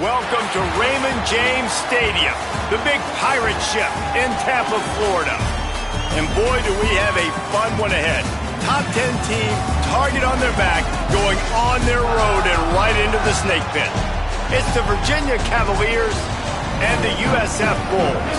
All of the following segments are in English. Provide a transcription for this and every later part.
Welcome to Raymond James Stadium, the big pirate ship in Tampa, Florida. And boy, do we have a fun one ahead. Top 10 team, target on their back, going on their road and right into the snake pit. It's the Virginia Cavaliers and the USF Bulls.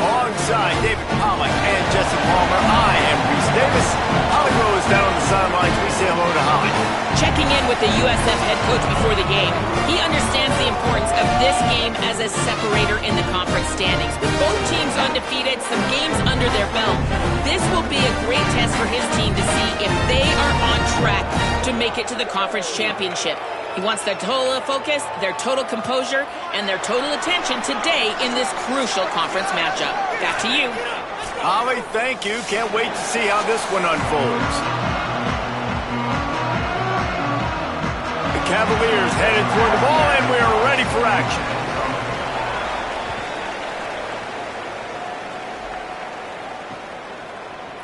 Alongside David Pollack and Jesse Palmer, I am Reese Davis. Holly Rose down on the sidelines. We say hello to Holly. Checking in with the USF head coach before the game, he understands the importance of this game as a separator in the conference standings. With both teams undefeated, some games under their belt, this will be a great test for his team to see if they are on track to make it to the conference championship. He wants their total focus, their total composure, and their total attention today in this crucial conference matchup. Back to you. Holly, thank you. Can't wait to see how this one unfolds. The Cavaliers headed toward the ball, and we are ready for action.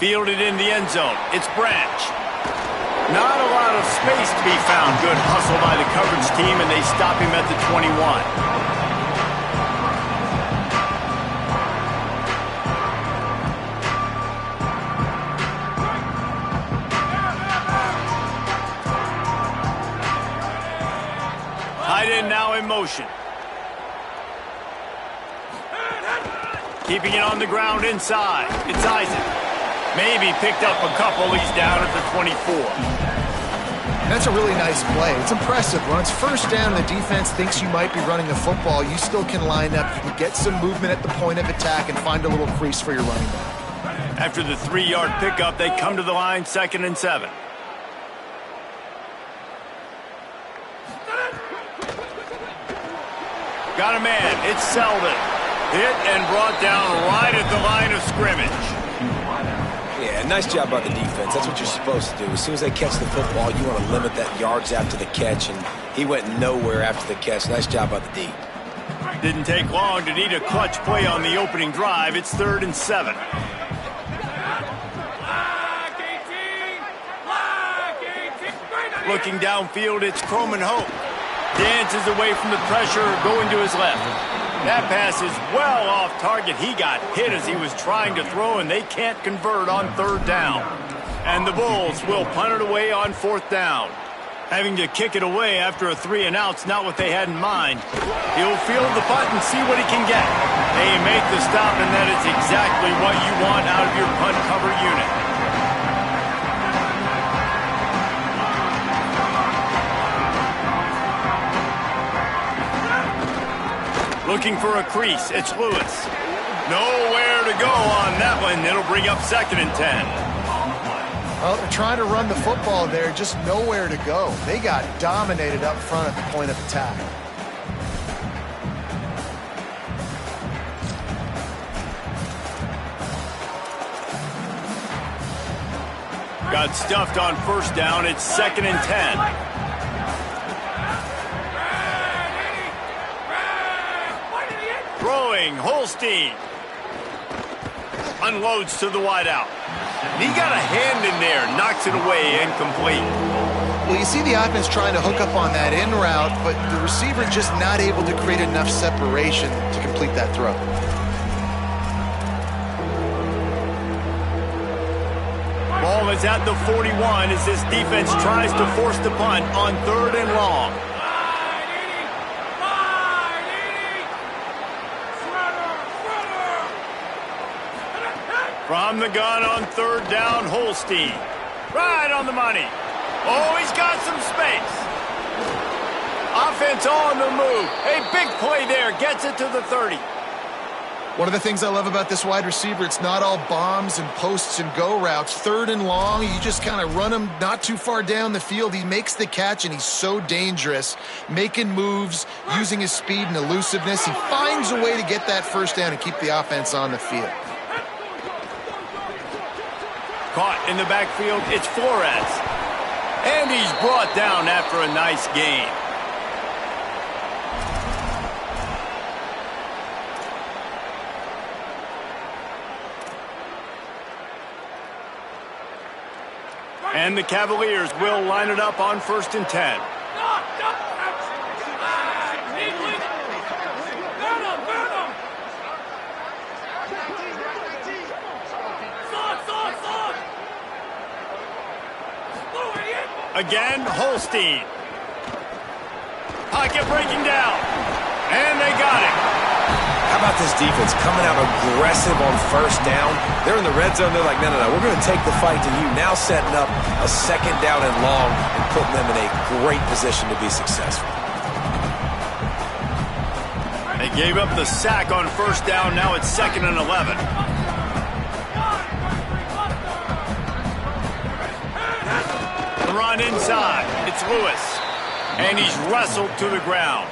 Fielded in the end zone. It's Branch. Not a lot of space to be found. Good hustle by the coverage team, and they stop him at the 21. Tight end now in motion. Keeping it on the ground inside. It's Isaac. Maybe picked up a couple. He's down at the 24. That's a really nice play. It's impressive. When it's first down and the defense thinks you might be running the football, you still can line up. You can get some movement at the point of attack and find a little crease for your running back. After the 3-yard pickup, they come to the line, 2nd and 7. Got a man. It's Selden. Hit and brought down right at the line of scrimmage. Yeah, nice job by the defense. That's what you're supposed to do. As soon as they catch the football, you want to limit that yards after the catch, and he went nowhere after the catch. Nice job by the D. Didn't take long to need a clutch play on the opening drive. It's 3rd and 7. Looking downfield, it's Croman Hope. Dances away from the pressure, going to his left. That pass is well off target. He got hit as he was trying to throw, and they can't convert on 3rd down. And the Bulls will punt it away on 4th down. Having to kick it away after a 3-and-out's not what they had in mind. He'll field the punt and see what he can get. They make the stop, and that is exactly what you want out of your punt cover unit. Looking for a crease. It's Lewis. Nowhere to go on that one. It'll bring up 2nd and 10. Well, they're trying to run the football there, just nowhere to go. They got dominated up front at the point of attack. Got stuffed on 1st down. It's 2nd and 10. Throwing, Holstein. Unloads to the wideout. He got a hand in there, knocks it away, incomplete. Well, you see the offense trying to hook up on that in route, but the receiver just not able to create enough separation to complete that throw. Ball is at the 41 as this defense tries to force the punt on 3rd and long. From the gun on 3rd down, Holstein. Right on the money. Oh, he's got some space. Offense on the move. A big play there. Gets it to the 30. One of the things I love about this wide receiver, it's not all bombs and posts and go routes. 3rd and long, you just kind of run him not too far down the field. He makes the catch, and he's so dangerous, making moves, using his speed and elusiveness. He finds a way to get that 1st down and keep the offense on the field. Caught in the backfield, it's Flores. And he's brought down after a nice gain. And the Cavaliers will line it up on 1st and 10. Again, Holstein. Pocket breaking down. And they got it. How about this defense coming out aggressive on first down? They're in the red zone. They're like, no, we're going to take the fight to you. Now setting up a second down and long and putting them in a great position to be successful. They gave up the sack on first down. Now it's 2nd and 11. The run inside. It's Lewis. And he's wrestled to the ground.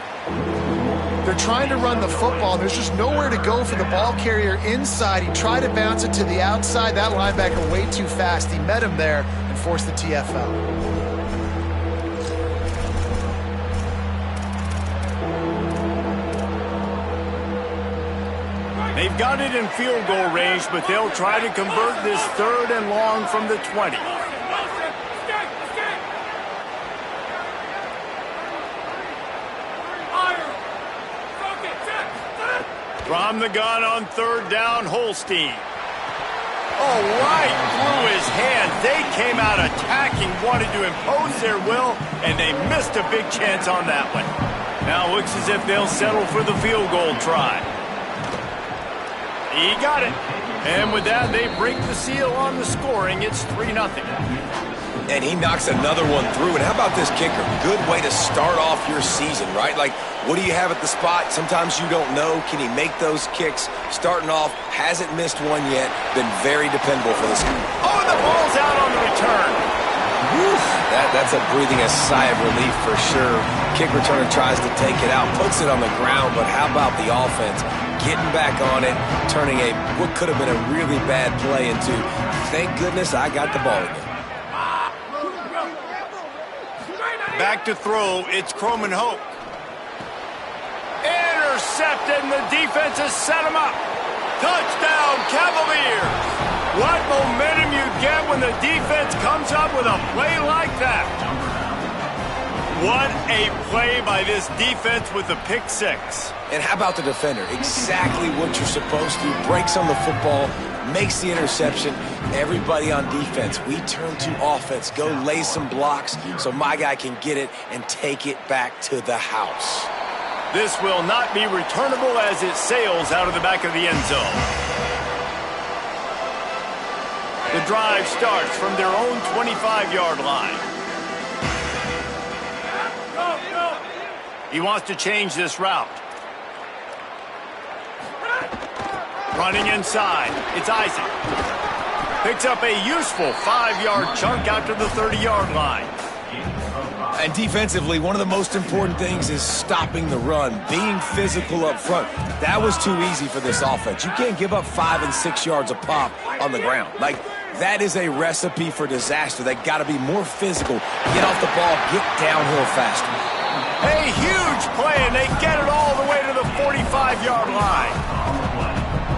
They're trying to run the football. There's just nowhere to go for the ball carrier inside. He tried to bounce it to the outside. That linebacker way too fast. He met him there and forced the TFL. They've got it in field goal range, but they'll try to convert this 3rd and long from the 20. From the gun on 3rd down, Holstein. Oh, right through his hands. They came out attacking, wanted to impose their will, and they missed a big chance on that one. Now it looks as if they'll settle for the field goal try. He got it. And with that, they break the seal on the scoring. It's 3-0. And he knocks another one through. And how about this kicker? Good way to start off your season, right? Like, what do you have at the spot? Sometimes you don't know. Can he make those kicks? Starting off, hasn't missed one yet. Been very dependable for this. Oh, and the ball's out on the return. Woof. That's a breathing a sigh of relief for sure. Kick returner tries to take it out, puts it on the ground, but how about the offense getting back on it, turning what could have been a really bad play into, thank goodness I got the ball again. Back to throw, it's Croman Hope. Intercepted, and the defense has set him up. Touchdown, Cavaliers. What momentum you get when the defense comes up with a play like that. What a play by this defense with the pick six. And how about the defender? Exactly what you're supposed to. Breaks on the football, makes the interception. Everybody on defense, we turn to offense. Go lay some blocks so my guy can get it and take it back to the house. This will not be returnable as it sails out of the back of the end zone. The drive starts from their own 25-yard line. He wants to change this route. Running inside, it's Isaac. Picks up a useful 5-yard chunk out to the 30-yard line. And defensively, one of the most important things is stopping the run, being physical up front. That was too easy for this offense. You can't give up 5 and 6 yards a pop on the ground. Like, that is a recipe for disaster. They got to be more physical, get off the ball, get downhill faster. A huge play, and they get it all the way to the 45-yard line.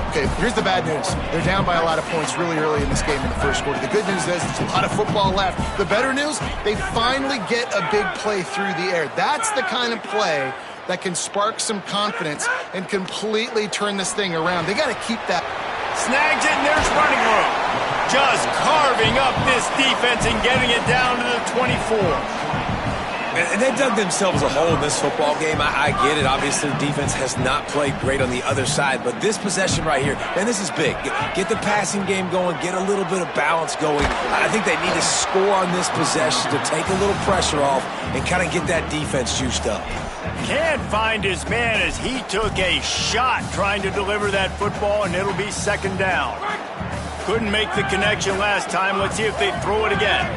Okay, here's the bad news. They're down by a lot of points really early in this game in the first quarter. The good news is there's a lot of football left. The better news, they finally get a big play through the air. That's the kind of play that can spark some confidence and completely turn this thing around. They got to keep that. Snags it, and there's running room. Just carving up this defense and getting it down to the 24. And they dug themselves a hole in this football game. I get it. Obviously, defense has not played great on the other side. But this possession right here, man, this is big. Get the passing game going. Get a little bit of balance going. I think they need to score on this possession to take a little pressure off and kind of get that defense juiced up. Can't find his man as he took a shot trying to deliver that football, and it'll be 2nd down. Couldn't make the connection last time. Let's see if they throw it again.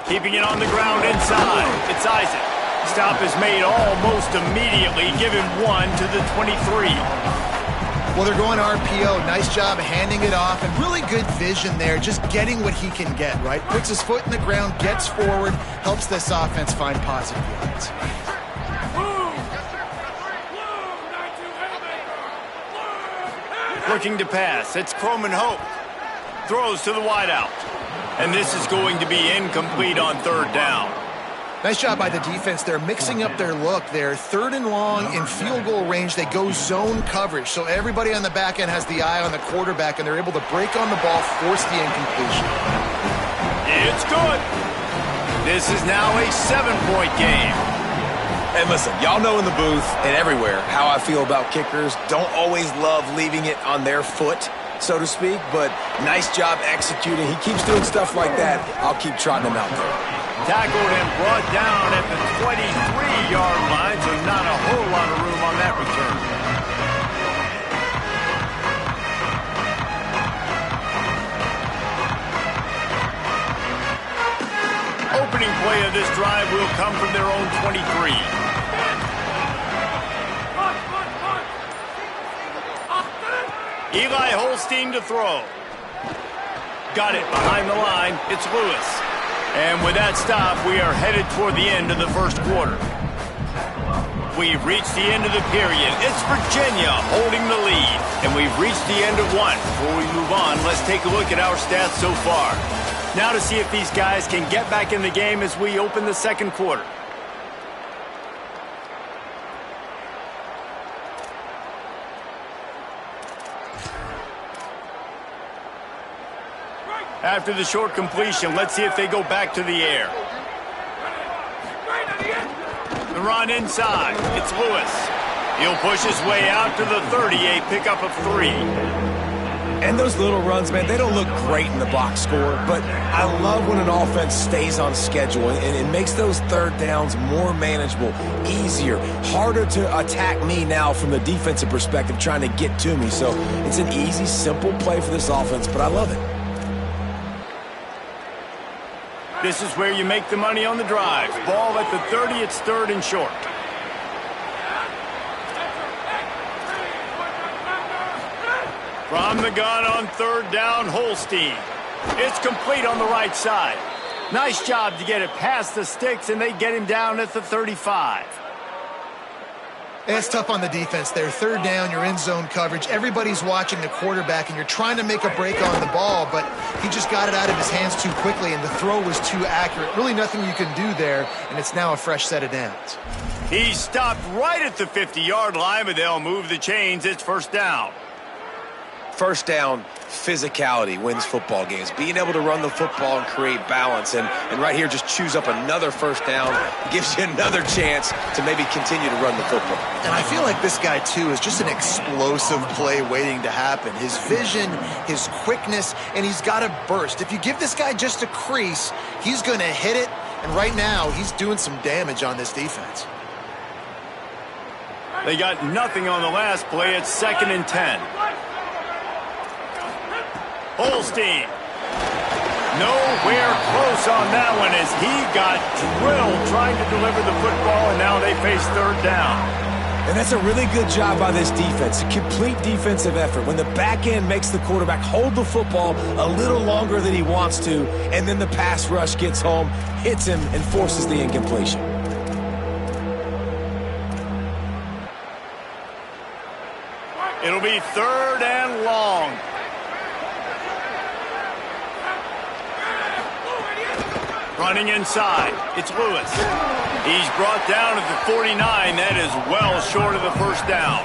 Keeping it on the ground inside. It's Isaac. Stop is made almost immediately. Give him 1 to the 23. Well, they're going RPO. Nice job handing it off, and really good vision there, just getting what he can get, right? Puts his foot in the ground, gets forward, helps this offense find positive yards. Looking to pass. It's Croman Hope. Throws to the wideout. And this is going to be incomplete on 3rd down. Nice job by the defense. They're mixing up their look. They're 3rd and long in field goal range. They go zone coverage. So everybody on the back end has the eye on the quarterback, and they're able to break on the ball, force the incompletion. It's good. This is now a 7-point game. And listen, y'all know in the booth and everywhere how I feel about kickers. Don't always love leaving it on their foot, so to speak, but nice job executing. He keeps doing stuff like that. I'll keep trotting him out there. Tackled and brought down at the 23-yard line, so not a whole lot of room on that return. Opening play of this drive will come from their own 23. Eli Holstein to throw. Got it behind the line. It's Lewis. And with that stop, we are headed toward the end of the first quarter. We've reached the end of the period. It's Virginia holding the lead. And we've reached the end of one. Before we move on, let's take a look at our stats so far. Now to see if these guys can get back in the game as we open the second quarter. After the short completion, let's see if they go back to the air. The run inside. It's Lewis. He'll push his way out to the 30, a pickup of 3. And those little runs, man, they don't look great in the box score, but I love when an offense stays on schedule, and it makes those third downs more manageable, easier, harder to attack me now from the defensive perspective trying to get to me. So it's an easy, simple play for this offense, but I love it. This is where you make the money on the drives. Ball at the 30, it's 3rd and short. From the gun on 3rd down, Holstein. It's complete on the right side. Nice job to get it past the sticks, and they get him down at the 35. It's tough on the defense there. 3rd down, you're in zone coverage. Everybody's watching the quarterback, and you're trying to make a break on the ball, but he just got it out of his hands too quickly, and the throw was too accurate. Really nothing you can do there, and it's now a fresh set of downs. He stopped right at the 50-yard line, but they'll move the chains. It's 1st down. First down, physicality wins football games. Being able to run the football and create balance. And right here, just choose up another 1st down. Gives you another chance to maybe continue to run the football. And I feel like this guy, too, is just an explosive play waiting to happen. His vision, his quickness, and he's got a burst. If you give this guy just a crease, he's going to hit it. And right now, he's doing some damage on this defense. They got nothing on the last play. It's 2nd and 10. Holstein. Nowhere close on that one as he got drilled trying to deliver the football, and now they face 3rd down. And that's a really good job by this defense, a complete defensive effort. When the back end makes the quarterback hold the football a little longer than he wants to, and then the pass rush gets home, hits him, and forces the incompletion. It'll be 3rd and long. Running inside, it's Lewis. He's brought down at the 49. That is well short of the 1st down.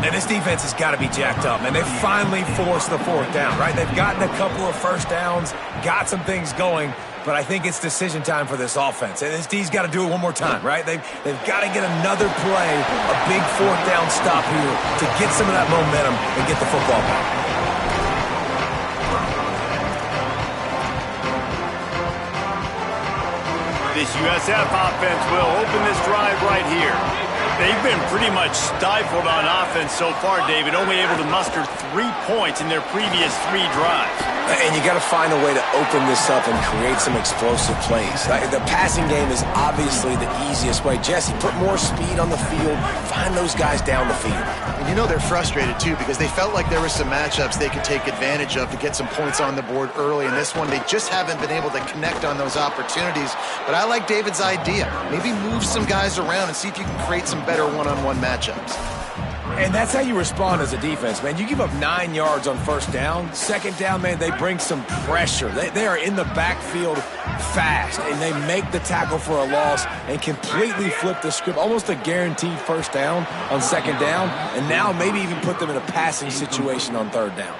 And this defense has got to be jacked up, man. They finally forced the 4th down, right? They've gotten a couple of 1st downs, got some things going, but I think it's decision time for this offense. And this D's got to do it one more time, right? They've got to get another play, a big 4th down stop here to get some of that momentum and get the football back. This USF offense will open this drive right here. They've been pretty much stifled on offense so far, David, only able to muster 3 points in their previous 3 drives. And you got to find a way to open this up and create some explosive plays. The passing game is obviously the easiest way. Jesse, put more speed on the field, find those guys down the field. And you know they're frustrated, too, because they felt like there were some matchups they could take advantage of to get some points on the board early. In this one, they just haven't been able to connect on those opportunities. But I like David's idea. Maybe move some guys around and see if you can create some better one-on-one matchups. And that's how you respond as a defense, man. You give up 9 yards on first down. Second down, man, they bring some pressure. They are in the backfield fast, and they make the tackle for a loss and completely flip the script. Almost a guaranteed first down on second down, and now maybe even put them in a passing situation on third down.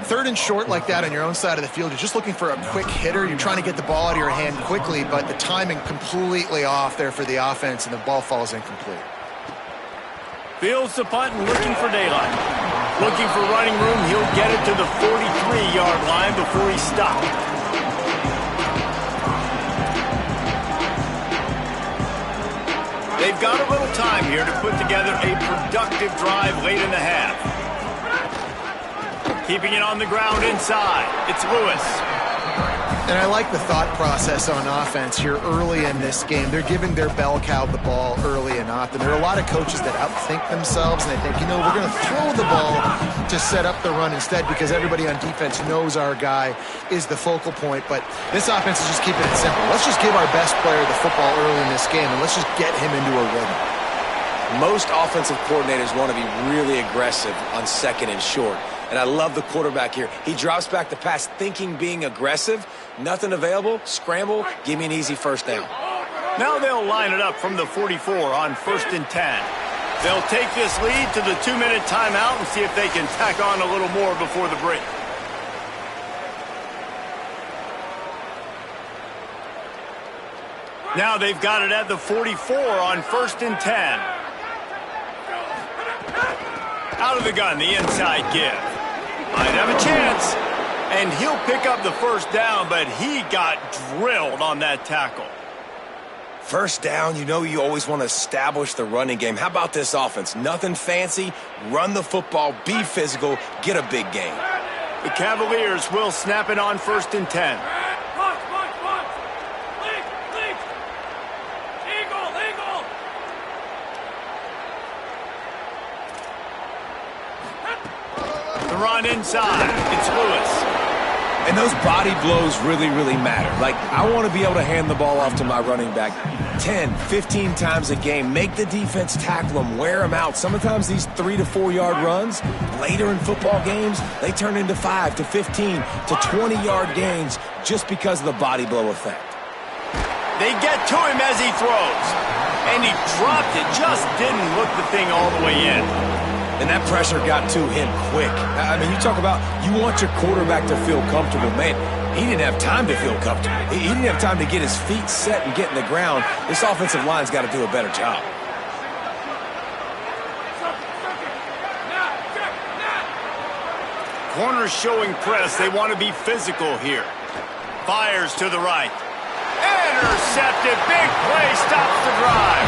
Third and short like that on your own side of the field, you're just looking for a quick hitter. You're trying to get the ball out of your hand quickly, but the timing completely off there for the offense, and the ball falls incomplete. Fields the punt and looking for daylight. Looking for running room. He'll get it to the 43-yard line before he's stopped. They've got a little time here to put together a productive drive late in the half. Keeping it on the ground inside. It's Lewis. And I like the thought process on offense here early in this game. They're giving their bell cow the ball early and often. There are a lot of coaches that outthink themselves, and they think, we're going to throw the ball to set up the run instead because everybody on defense knows our guy is the focal point. But this offense is just keeping it simple. Let's just give our best player the football early in this game, and let's just get him into a rhythm. Most offensive coordinators want to be really aggressive on second and short. And I love the quarterback here. He drops back to pass thinking being aggressive. Nothing available. Scramble. Give me an easy first down. Now they'll line it up from the 44 on 1st and 10. They'll take this lead to the 2-minute timeout and see if they can tack on a little more before the break. Now they've got it at the 44 on 1st and 10. Out of the gun, the inside give. Might have a chance. And he'll pick up the first down, but he got drilled on that tackle. First down, you always want to establish the running game. How about this offense? Nothing fancy. Run the football, be physical, get a big gain. The Cavaliers will snap it on 1st and 10. The run inside. It's Lewis. And those body blows really, really matter. Like, I want to be able to hand the ball off to my running back 10, 15 times a game. Make the defense tackle them, wear them out. Sometimes these 3 to 4 yard runs, later in football games, they turn into 5 to 15 to 20 yard gains just because of the body blow effect. They get to him as he throws. And he dropped it, just didn't look the thing all the way in. And that pressure got to him quick. I mean, you talk about you want your quarterback to feel comfortable. Man, he didn't have time to feel comfortable. He didn't have time to get his feet set and get in the ground. This offensive line's got to do a better job. Corners showing press. They want to be physical here. Fires to the right. Intercepted. Big play. Stops the drive.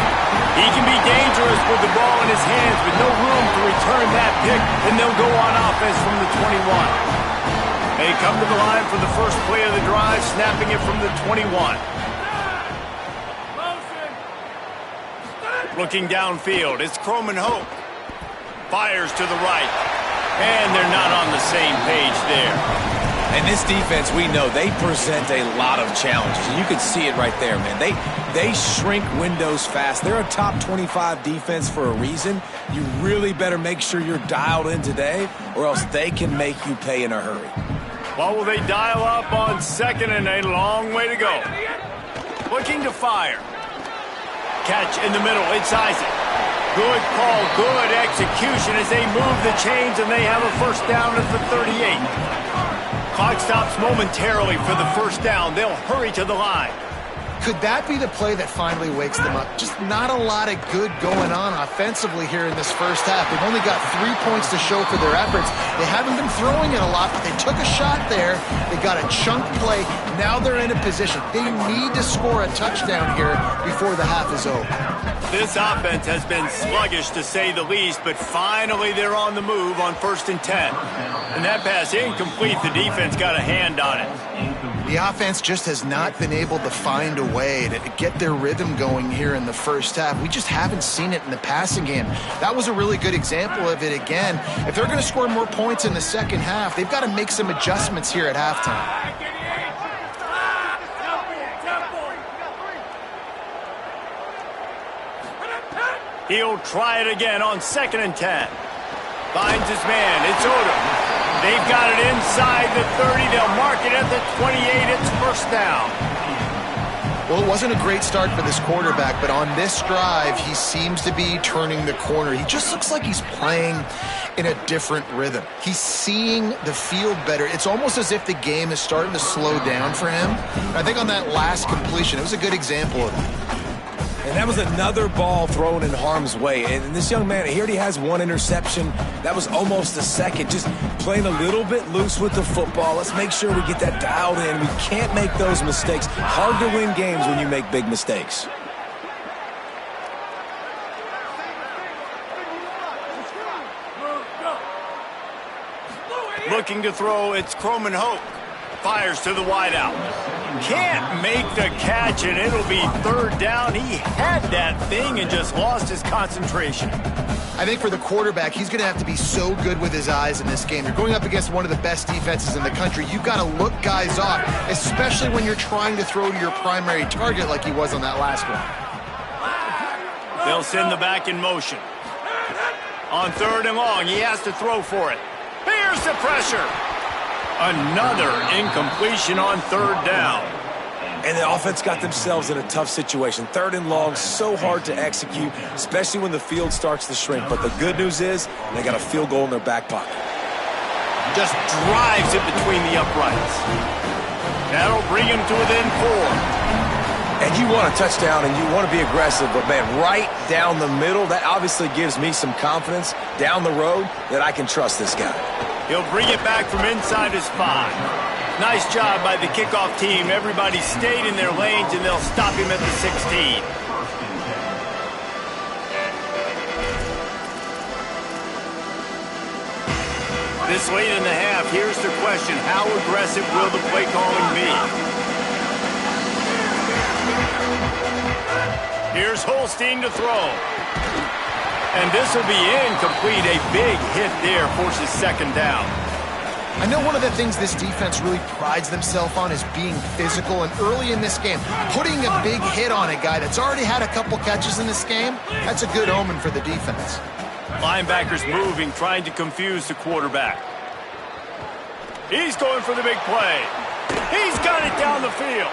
He can be dangerous with the ball in his hands, but no room to return that pick, and they'll go on offense from the 21. They come to the line for the first play of the drive, snapping it from the 21. Looking downfield, it's Croman Hope. Fires to the right, and they're not on the same page there. And this defense, we know, they present a lot of challenges. And you can see it right there, man. They shrink windows fast. They're a top 25 defense for a reason. You really better make sure you're dialed in today, or else they can make you pay in a hurry. Well, will they dial up on second and a long way to go? Looking to fire. Catch in the middle. It's Isaac. Good call, good execution as they move the chains, and they have a first down at the 38. Clock stops momentarily for the first down. They'll hurry to the line. Could that be the play that finally wakes them up? Just not a lot of good going on offensively here in this first half. They've only got 3 points to show for their efforts. They haven't been throwing it a lot, but they took a shot there. They got a chunk play. Now they're in a position. They need to score a touchdown here before the half is over. This offense has been sluggish to say the least, but finally they're on the move on 1st and 10. And that pass incomplete. The defense got a hand on it. The offense just has not been able to find a way to get their rhythm going here in the first half. We just haven't seen it in the passing game. That was a really good example of it again. If they're going to score more points in the second half, they've got to make some adjustments here at halftime. He'll try it again on 2nd and 10. Finds his man. It's Odom. They've got it inside the 30. They'll mark it at the 28. It's first down. Well, it wasn't a great start for this quarterback, but on this drive, he seems to be turning the corner. He just looks like he's playing in a different rhythm. He's seeing the field better. It's almost as if the game is starting to slow down for him. I think on that last completion, it was a good example of it. And that was another ball thrown in harm's way. And this young man, he already has one interception. That was almost a second. Just playing a little bit loose with the football. Let's make sure we get that dialed in. We can't make those mistakes. Hard to win games when you make big mistakes. Looking to throw, it's Croman Hoke. Fires to the wideout. Can't make the catch, and it'll be 3rd down. He had that thing and just lost his concentration. I think for the quarterback, he's going to have to be so good with his eyes in this game. You're going up against one of the best defenses in the country. You've got to look guys off, especially when you're trying to throw to your primary target like he was on that last one. They'll send the back in motion. On 3rd and long, he has to throw for it. Here's the pressure. Another incompletion on 3rd down. And the offense got themselves in a tough situation. 3rd and long, so hard to execute, especially when the field starts to shrink. But the good news is they got a field goal in their back pocket. Just drives it between the uprights. That'll bring him to within 4. And you want a touchdown and you want to be aggressive, but man, right down the middle, that obviously gives me some confidence down the road that I can trust this guy. He'll bring it back from inside his 5. Nice job by the kickoff team. Everybody stayed in their lanes, and they'll stop him at the 16. This late in the half, here's the question. How aggressive will the play calling be? Here's Holstein to throw. And this will be incomplete. A big hit there forces 2nd down. I know one of the things this defense really prides themselves on is being physical, and early in this game, putting a big hit on a guy that's already had a couple catches in this game, that's a good omen for the defense. Linebackers moving, trying to confuse the quarterback. He's going for the big play. He's got it down the field.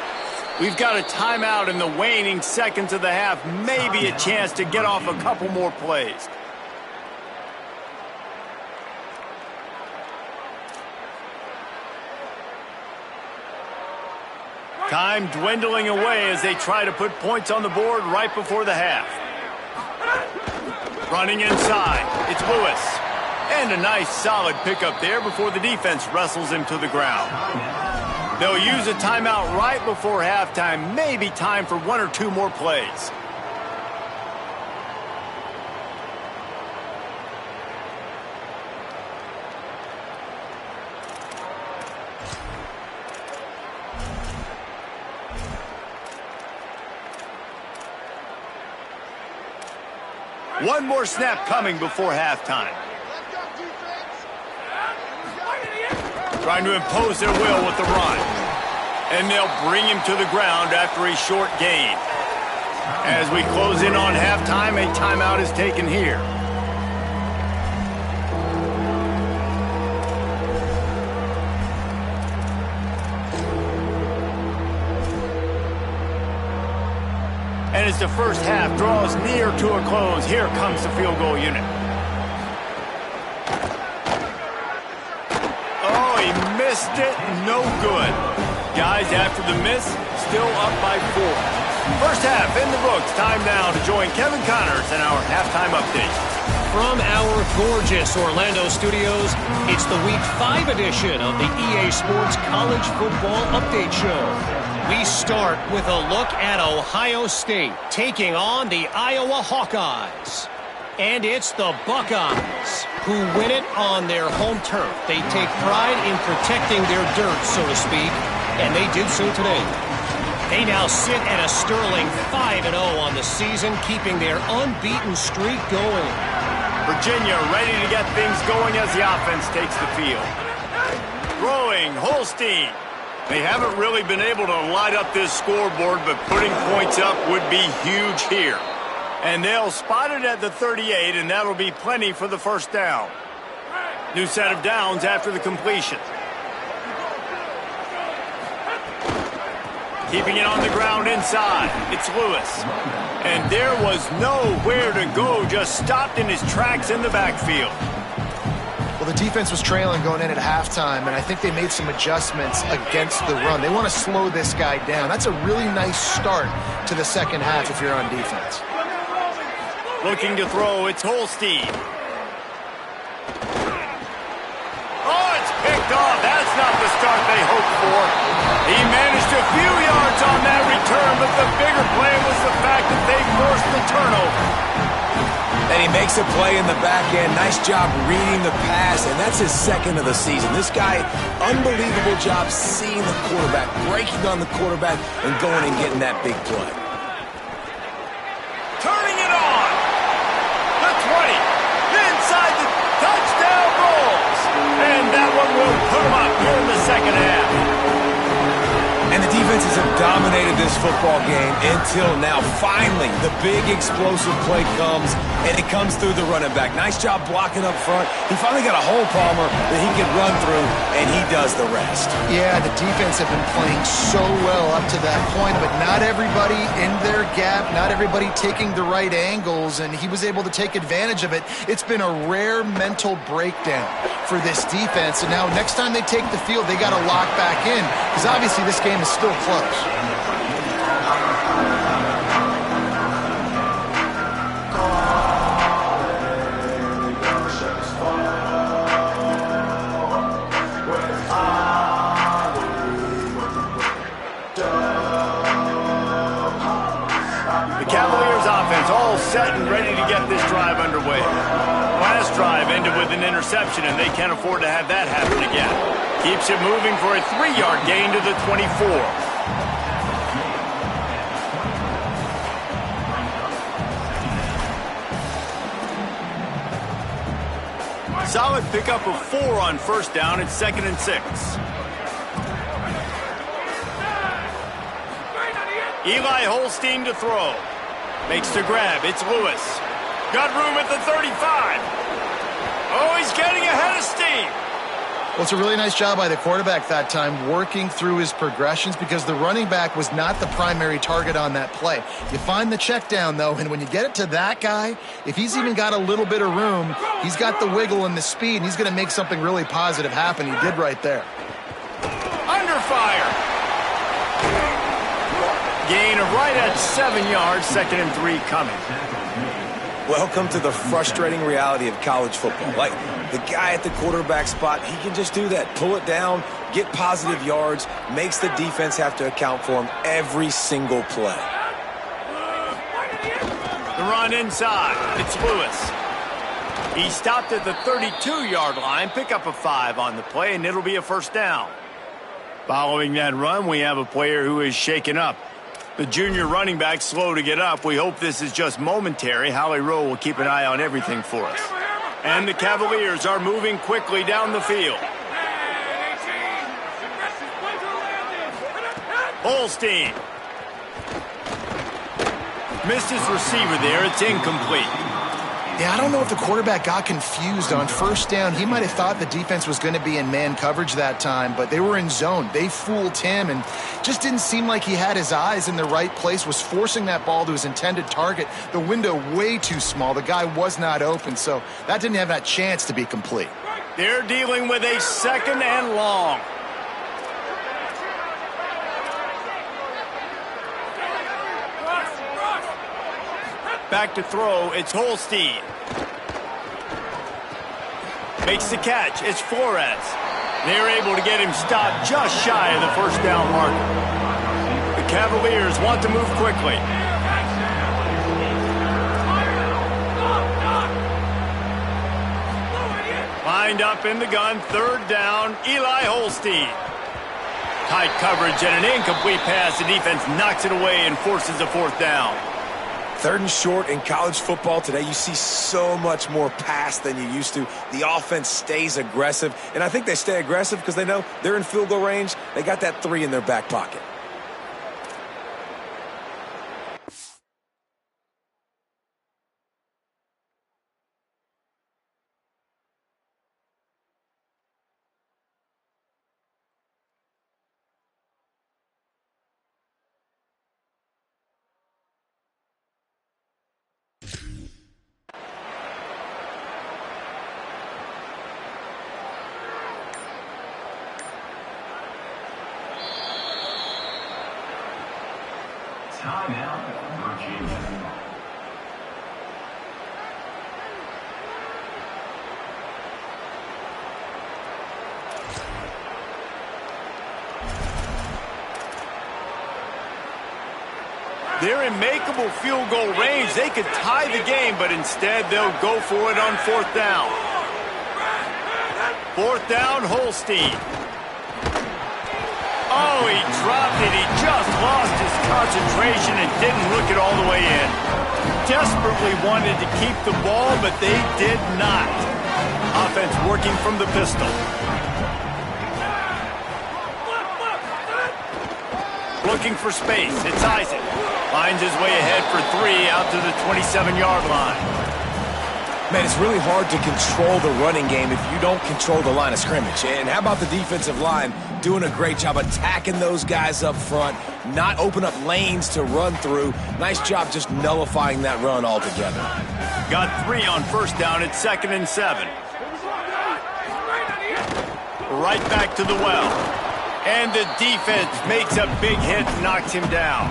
We've got a timeout in the waning seconds of the half. Maybe a chance to get off a couple more plays. Time dwindling away as they try to put points on the board right before the half. Running inside, it's Lewis. And a nice solid pickup there before the defense wrestles him to the ground. They'll use a timeout right before halftime. Maybe time for 1 or 2 more plays. One more snap coming before halftime. Trying to impose their will with the run. And they'll bring him to the ground after a short gain. As we close in on halftime, a timeout is taken here. And as the first half draws near to a close, here comes the field goal unit. Oh, he missed it. No good. Guys, after the miss, still up by 4. First half in the books. Time now to join Kevin Connors in our halftime update. From our gorgeous Orlando studios, it's the Week 5 edition of the EA Sports College Football Update Show. We start with a look at Ohio State taking on the Iowa Hawkeyes. And it's the Buckeyes who win it on their home turf. They take pride in protecting their dirt, so to speak, and they did so today. They now sit at a sterling 5-0 on the season, keeping their unbeaten streak going. Virginia ready to get things going as the offense takes the field. Throwing, Holstein. They haven't really been able to light up this scoreboard, but putting points up would be huge here. And they'll spot it at the 38, and that'll be plenty for the first down. New set of downs after the completion. Keeping it on the ground inside. It's Lewis. And there was nowhere to go, just stopped in his tracks in the backfield. Well, the defense was trailing going in at halftime, and I think they made some adjustments against the run. They want to slow this guy down. That's a really nice start to the second half if you're on defense. Looking to throw, it's Holstein. Oh, it's picked off. That's not the start they hoped for. He managed a few yards on that return, but the bigger play was the fact that they forced the turnover. And he makes a play in the back end. Nice job reading the pass, and that's his second of the season. This guy, unbelievable job seeing the quarterback, breaking on the quarterback, and going and getting that big play. Turning it on. The 20. Inside the touchdown rolls. And that one will put him up here in the second half. And the defenses have dominated this football game until now. Finally, the big explosive play comes, and it comes through the running back. Nice job blocking up front. He finally got a hole, Palmer, that he can run through, and he does the rest. Yeah, the defense have been playing so well up to that point, but not everybody in their gap, not everybody taking the right angles, and he was able to take advantage of it. It's been a rare mental breakdown for this defense, and now next time they take the field, they got to lock back in, because obviously this game is still close. The Cavaliers offense all set and ready to get this drive underway. Last drive ended with an interception, and they can't afford to have that happen again. Keeps it moving for a 3-yard gain to the 24. Solid pickup of 4 on first down. It's 2nd and 6. Eli Holstein to throw. Makes the grab. It's Lewis. Got room at the 35. Oh, he's getting ahead of steam. Well, it's a really nice job by the quarterback that time, working through his progressions, because the running back was not the primary target on that play. You find the check down, though, and when you get it to that guy, if he's even got a little bit of room, he's got the wiggle and the speed, and he's going to make something really positive happen. He did right there. Under fire. Gain of right at 7 yards, 2nd and 3 coming. Welcome to the frustrating reality of college football. Like, the guy at the quarterback spot, he can just do that. Pull it down, get positive yards, makes the defense have to account for him every single play. The run inside. It's Lewis. He stopped at the 32-yard line. Pick up a 5 on the play, and it'll be a first down. Following that run, we have a player who is shaken up. The junior running back slow to get up. We hope this is just momentary. Howie Rowe will keep an eye on everything for us. And the Cavaliers are moving quickly down the field. Holstein. Missed his receiver there. It's incomplete. Yeah, I don't know if the quarterback got confused on first down. He might have thought the defense was going to be in man coverage that time, but they were in zone. They fooled him and just didn't seem like he had his eyes in the right place, was forcing that ball to his intended target. The window way too small. The guy was not open, so that didn't have that chance to be complete. They're dealing with a 2nd and long. Back to throw, it's Holstein. Makes the catch, it's Flores. They're able to get him stopped just shy of the first down marker. The Cavaliers want to move quickly. Lined up in the gun, 3rd down, Eli Holstein. Tight coverage and an incomplete pass. The defense knocks it away and forces a 4th down. 3rd and short in college football today. You see so much more pass than you used to. The offense stays aggressive, and I think they stay aggressive because they know they're in field goal range. They got that 3 in their back pocket. Timeout, Virginia. They're in makeable field goal range. They could tie the game, but instead they'll go for it on 4th down. 4th down, Holstein. Oh, he dropped it. He just lost his concentration and didn't look it all the way in. Desperately wanted to keep the ball, but they did not. Offense working from the pistol. Looking for space. It's Isaac. Finds his way ahead for 3 out to the 27-yard line. Man, it's really hard to control the running game if you don't control the line of scrimmage. And how about the defensive line doing a great job attacking those guys up front, not open up lanes to run through. Nice job just nullifying that run altogether. Got 3 on 1st down. It's 2nd and 7. Right back to the well. And the defense makes a big hit and knocks him down.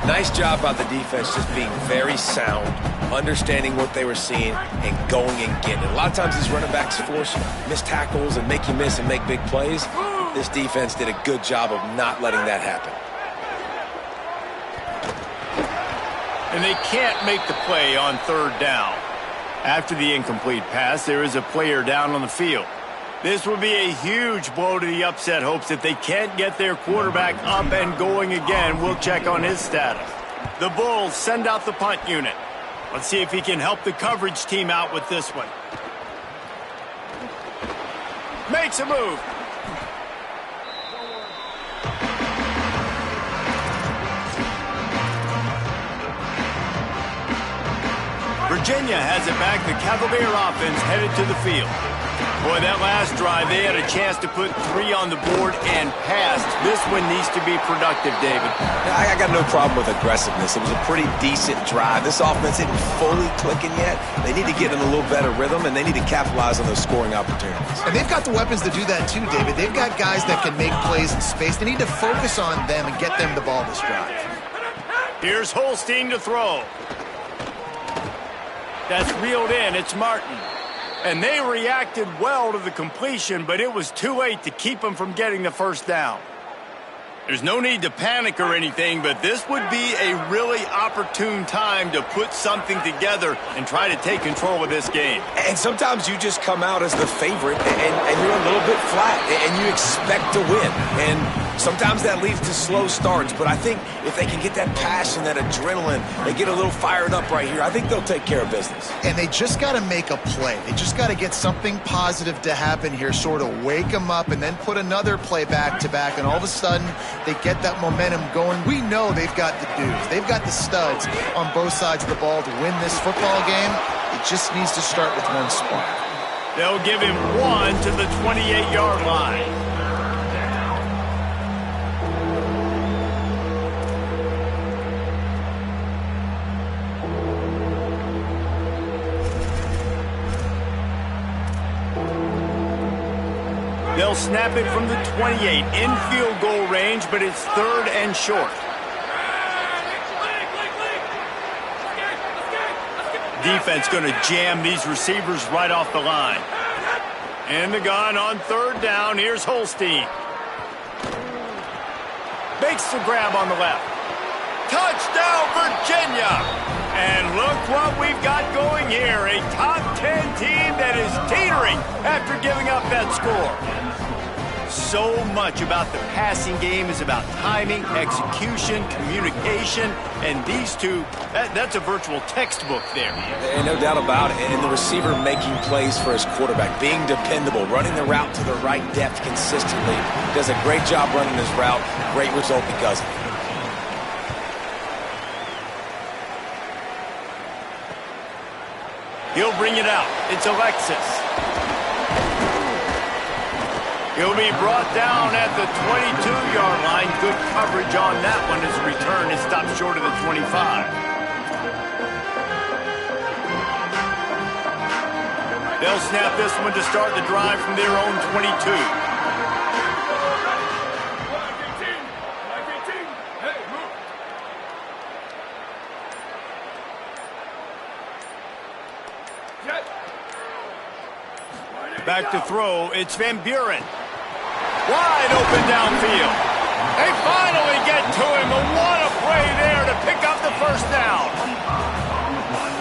Nice job by the defense just being very sound, understanding what they were seeing, and going and getting it. A lot of times these running backs force missed tackles and make you miss and make big plays. This defense did a good job of not letting that happen. And they can't make the play on 3rd down. After the incomplete pass, there is a player down on the field. This will be a huge blow to the upset hopes if they can't get their quarterback up and going again. We'll check on his status. The Bulls send out the punt unit. Let's see if he can help the coverage team out with this one. Makes a move. Virginia has it back. The Cavalier offense headed to the field. Boy, that last drive, they had a chance to put 3 on the board and passed. This one needs to be productive, David. I got no problem with aggressiveness. It was a pretty decent drive. This offense isn't fully clicking yet. They need to get in a little better rhythm, and they need to capitalize on those scoring opportunities. And they've got the weapons to do that too, David. They've got guys that can make plays in space. They need to focus on them and get them the ball this drive. Here's Holstein to throw. That's reeled in. It's Martin. And they reacted well to the completion, but it was too late to keep them from getting the 1st down. There's no need to panic or anything, but this would be a really opportune time to put something together and try to take control of this game. And sometimes you just come out as the favorite, and you're a little bit flat, and you expect to win. And sometimes that leads to slow starts, but I think if they can get that passion, that adrenaline, they get a little fired up right here, I think they'll take care of business. And they just got to make a play. They just got to get something positive to happen here, sort of wake them up, and then put another play back-to-back, and all of a sudden they get that momentum going. We know they've got the dudes. They've got the studs on both sides of the ball to win this football game. It just needs to start with one spark. They'll give him 1 to the 28-yard line. They'll snap it from the 28 in field goal range, but it's 3rd and short. Defense going to jam these receivers right off the line. And the gun on 3rd down. Here's Holstein. Makes the grab on the left. Touchdown, Virginia! And look what we've got going here. A top 10 team that is teetering after giving up that score. So much about the passing game is about timing, execution, communication, and these two, that's a virtual textbook there. And no doubt about it. And the receiver making plays for his quarterback, being dependable, running the route to the right depth consistently. Does a great job running his route. Great result because of it. He'll bring it out. It's Alexis. He'll be brought down at the 22-yard line. Good coverage on that one as a return is stopped short of the 25. They'll snap this one to start the drive from their own 22. Back to throw, it's Van Buren. Wide open downfield. They finally get to him, and what a play there to pick up the first down.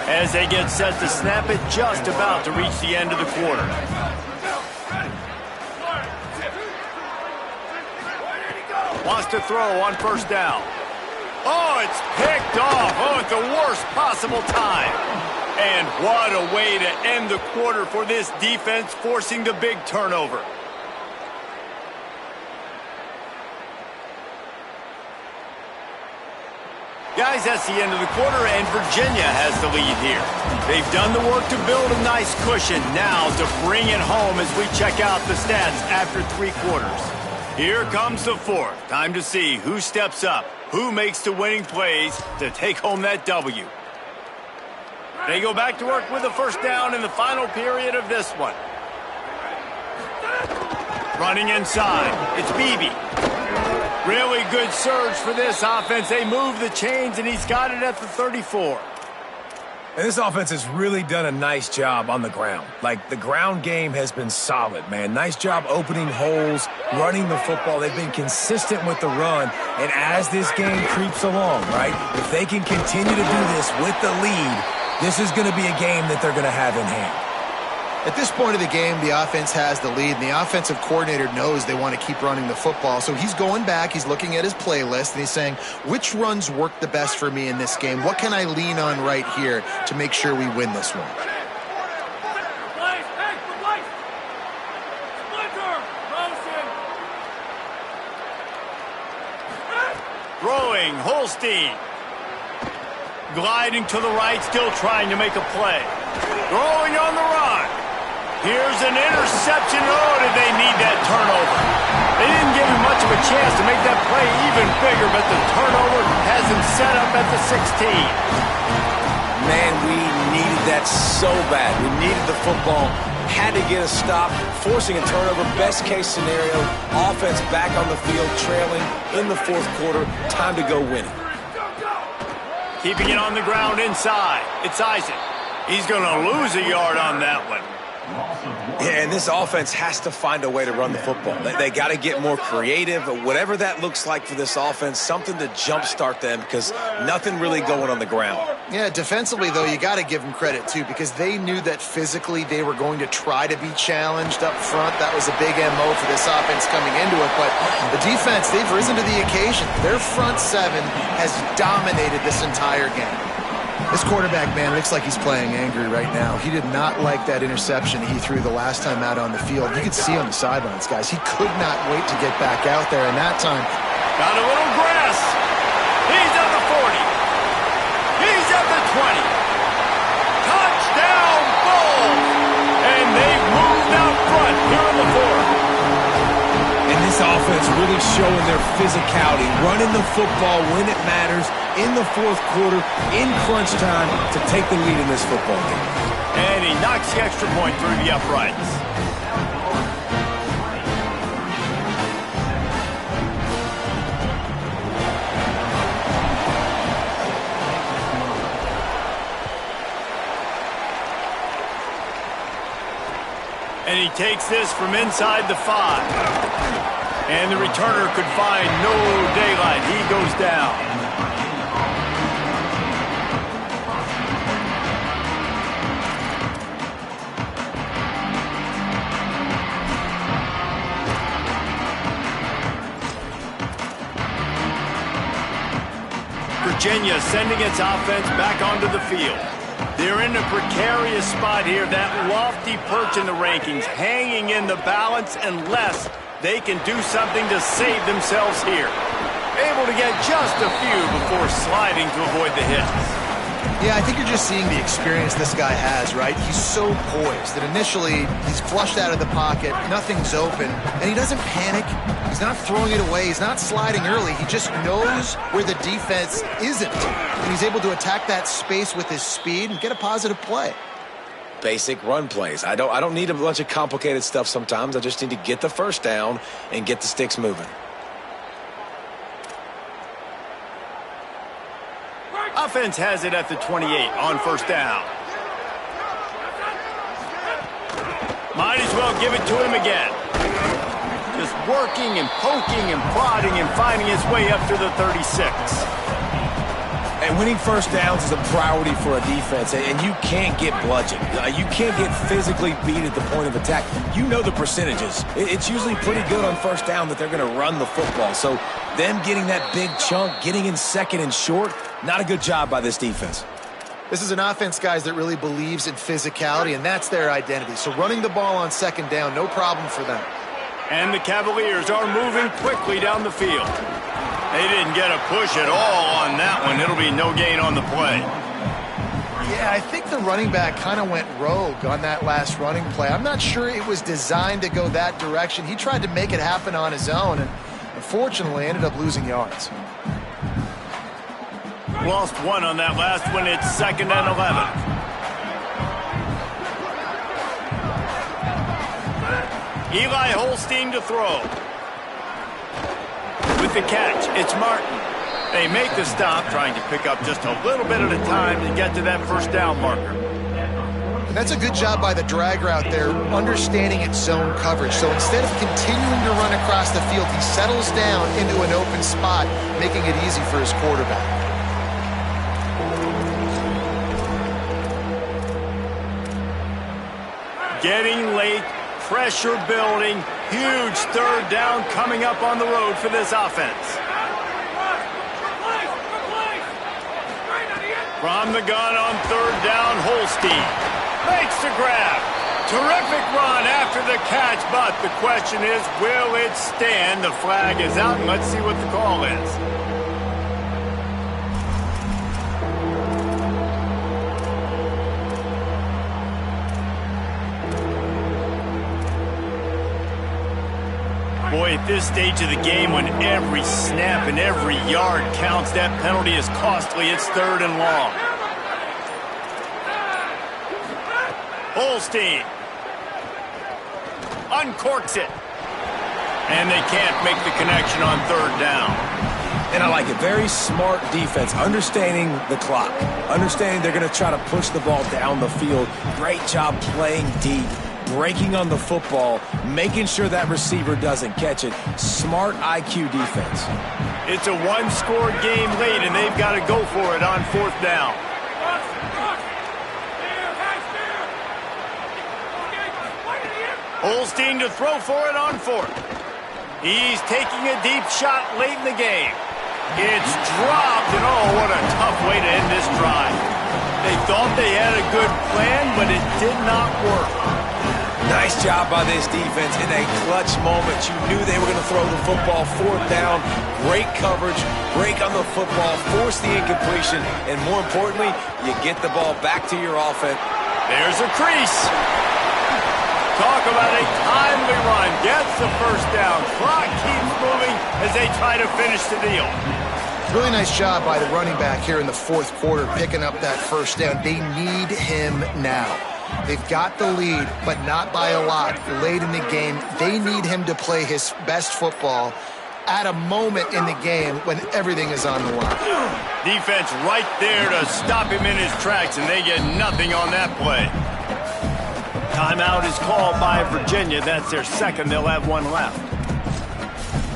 As they get set to snap it, just about to reach the end of the quarter. Wants to throw on first down. Oh, it's picked off. Oh, at the worst possible time. And what a way to end the quarter for this defense, forcing the big turnover. Guys, that's the end of the quarter, and Virginia has the lead here. They've done the work to build a nice cushion. Now to bring it home as we check out the stats after 3 quarters. Here comes the fourth. Time to see who steps up, who makes the winning plays to take home that W. They go back to work with a first down in the final period of this one. Running inside, it's Beebe. Really good surge for this offense. They move the chains, and he's got it at the 34. And this offense has really done a nice job on the ground. Like, the ground game has been solid, man. Nice job opening holes, running the football. They've been consistent with the run. And as this game creeps along, right, if they can continue to do this with the lead, this is going to be a game that they're going to have in hand. At this point of the game, the offense has the lead, and the offensive coordinator knows they want to keep running the football. So he's going back, he's looking at his playlist, and he's saying, which runs work the best for me in this game? What can I lean on right here to make sure we win this one? Throwing, Holstein. Gliding to the right, still trying to make a play. Throwing on the run. Here's an interception. Oh, did they need that turnover? They didn't give him much of a chance to make that play even bigger, but the turnover has him set up at the 16. Man, we needed that so bad. We needed the football. Had to get a stop, forcing a turnover. Best case scenario, offense back on the field, trailing in the fourth quarter. Time to go winning. Keeping it on the ground inside. It's Isaac. He's going to lose a yard on that one. Yeah, and this offense has to find a way to run the football. They got to get more creative, whatever that looks like for this offense, something to jumpstart them because nothing really going on the ground. Yeah, defensively, though, you got to give them credit, too, because they knew that physically they were going to try to be challenged up front. That was a big MO for this offense coming into it, but the defense, they've risen to the occasion. Their front seven has dominated this entire game. This quarterback, man, looks like he's playing angry right now. He did not like that interception he threw the last time out on the field. You could see on the sidelines, guys. He could not wait to get back out there, and that time... Got a little grass. He's at the 40. He's at the 20. Touchdown, Bulls! And they've moved out front here in the fourth. And this offense really showing their physicality, running the football when it matters, in the fourth quarter, in crunch time, to take the lead in this football game. And he knocks the extra point through the uprights. And he takes this from inside the 5. And the returner could find no daylight. He goes down. Virginia sending its offense back onto the field. They're in a precarious spot here, that lofty perch in the rankings, hanging in the balance unless they can do something to save themselves here. Able to get just a few before sliding to avoid the hits. Yeah, I think you're just seeing the experience this guy has, right? He's so poised that initially he's flushed out of the pocket, nothing's open, and he doesn't panic. He's not throwing it away. He's not sliding early. He just knows where the defense isn't, and he's able to attack that space with his speed and get a positive play. Basic run plays. I don't need a bunch of complicated stuff sometimes. I just need to get the first down and get the sticks moving. Offense has it at the 28 on first down. Might as well give it to him again. Just working and poking and prodding and finding his way up to the 36. And winning first downs is a priority for a defense, and you can't get bludgeoned. You can't get physically beat at the point of attack. You know the percentages. It's usually pretty good on first down that they're going to run the football. So them getting that big chunk, getting in second and short, not a good job by this defense. This is an offense, guys, that really believes in physicality, and that's their identity. So running the ball on second down, no problem for them. And the Cavaliers are moving quickly down the field. They didn't get a push at all on that one. It'll be no gain on the play. Yeah, I think the running back kind of went rogue on that last running play. I'm not sure it was designed to go that direction. He tried to make it happen on his own, and unfortunately ended up losing yards. Lost one on that last one. It's 2nd and 11. Eli Holstein to throw. With the catch, it's Martin. They make the stop, trying to pick up just a little bit at a time to get to that first down marker. And that's a good job by the drag route there, understanding its zone coverage. So instead of continuing to run across the field, he settles down into an open spot, making it easy for his quarterback. Getting late, pressure building, huge third down coming up on the road for this offense. From the gun on third down, Holstein makes the grab. Terrific run after the catch, but the question is, will it stand? The flag is out, and let's see what the call is. Boy, at this stage of the game, when every snap and every yard counts, that penalty is costly. It's 3rd and long. Holstein uncorks it. And they can't make the connection on 3rd down. And I like it. Very smart defense, understanding the clock, understanding they're going to try to push the ball down the field. Great job playing deep, breaking on the football, making sure that receiver doesn't catch it. Smart IQ defense. It's a one-score game late, and they've got to go for it on 4th down. Holstein to throw for it on 4th. He's taking a deep shot late in the game. It's dropped, and oh, what a tough way to end this drive. They thought they had a good plan, but it did not work. Nice job by this defense in a clutch moment. You knew they were going to throw the football. 4th down, great coverage, break on the football, force the incompletion, and more importantly, you get the ball back to your offense. There's a crease. Talk about a timely run. Gets the first down. Clock keeps moving as they try to finish the deal. Really nice job by the running back here in the 4th quarter, picking up that first down. They need him now. They've got the lead, but not by a lot. Late in the game, they need him to play his best football at a moment in the game when everything is on the line. Defense right there to stop him in his tracks, and they get nothing on that play. Timeout is called by Virginia. That's their 2nd. They'll have one left.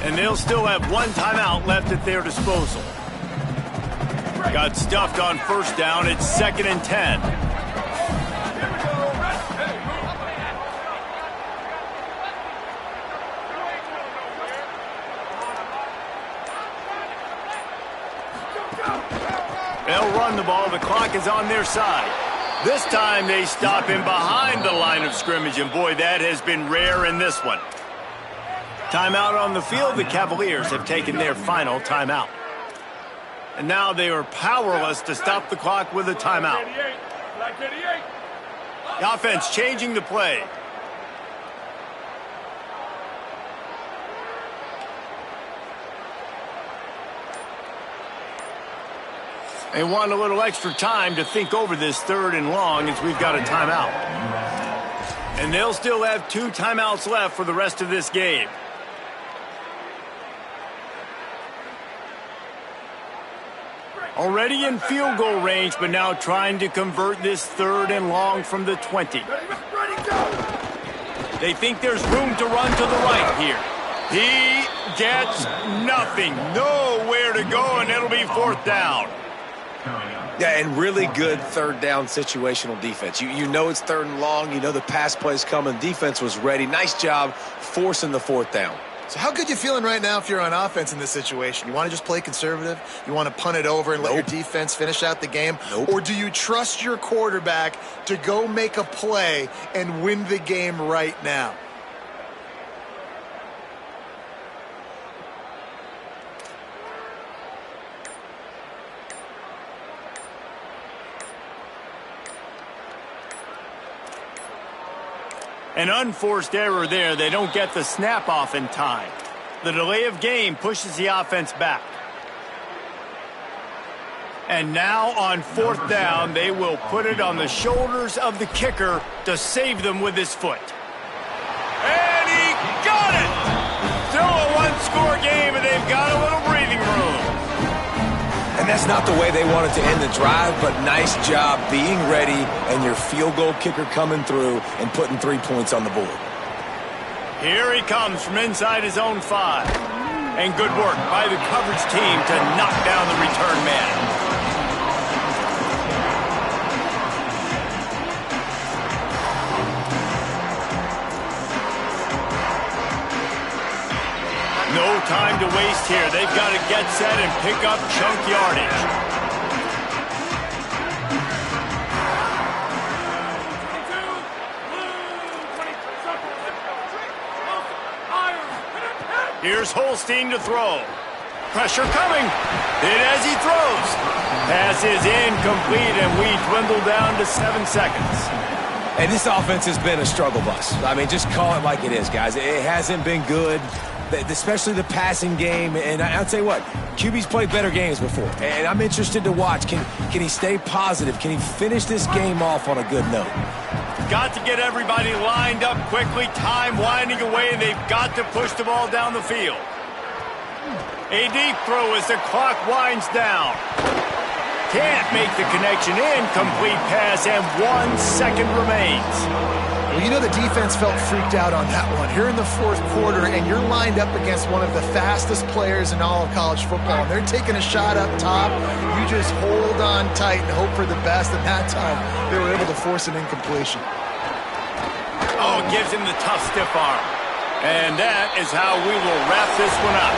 And they'll still have one timeout left at their disposal. Got stuffed on 1st down. It's 2nd and 10. They'll run the ball. The clock is on their side. This time they stop him behind the line of scrimmage, and boy, that has been rare in this one. Timeout on the field. The Cavaliers have taken their final timeout. And now they are powerless to stop the clock with a timeout. The offense changing the play. They want a little extra time to think over this 3rd and long as we've got a timeout. And they'll still have 2 timeouts left for the rest of this game. Already in field goal range, but now trying to convert this 3rd and long from the 20. They think there's room to run to the right here. He gets nothing. Nowhere to go, and it'll be 4th down. Yeah, and really good 3rd down situational defense. You know it's 3rd and long. You know the pass play's coming. Defense was ready. Nice job forcing the 4th down. So how good you feeling right now if you're on offense in this situation? You want to just play conservative? You want to punt it over and let your defense finish out the game? Or do you trust your quarterback to go make a play and win the game right now? An unforced error there. They don't get the snap off in time. The delay of game pushes the offense back. And now on 4th down, they will put it on the shoulders of the kicker to save them with his foot. And he got it! Still a one-score game, and they've got a little breathing room. And that's not the way they wanted to end the drive, but nice job being ready and your field goal kicker coming through and putting 3 points on the board. Here he comes from inside his own 5. And good work by the coverage team to knock down the return man. No time to waste here. They've got to get set and pick up chunk yardage. Here's Holstein to throw. Pressure coming. Hit as he throws. Pass is incomplete, and we dwindle down to 7 seconds. And this offense has been a struggle bus. I mean, just call it like it is, guys. It hasn't been good, especially the passing game. And I'll tell you what, QB's played better games before. And I'm interested to watch. Can he stay positive? Can he finish this game off on a good note? Got to get everybody lined up quickly. Time winding away, and they've got to push the ball down the field. A deep throw as the clock winds down. Can't make the connection. Incomplete pass, and 1 second remains. Well, you know the defense felt freaked out on that one. You're in the 4th quarter, and you're lined up against one of the fastest players in all of college football. And they're taking a shot up top. You just hold on tight and hope for the best. And that time, they were able to force an incompletion. Oh, it gives him the tough stiff arm. And that is how we will wrap this one up.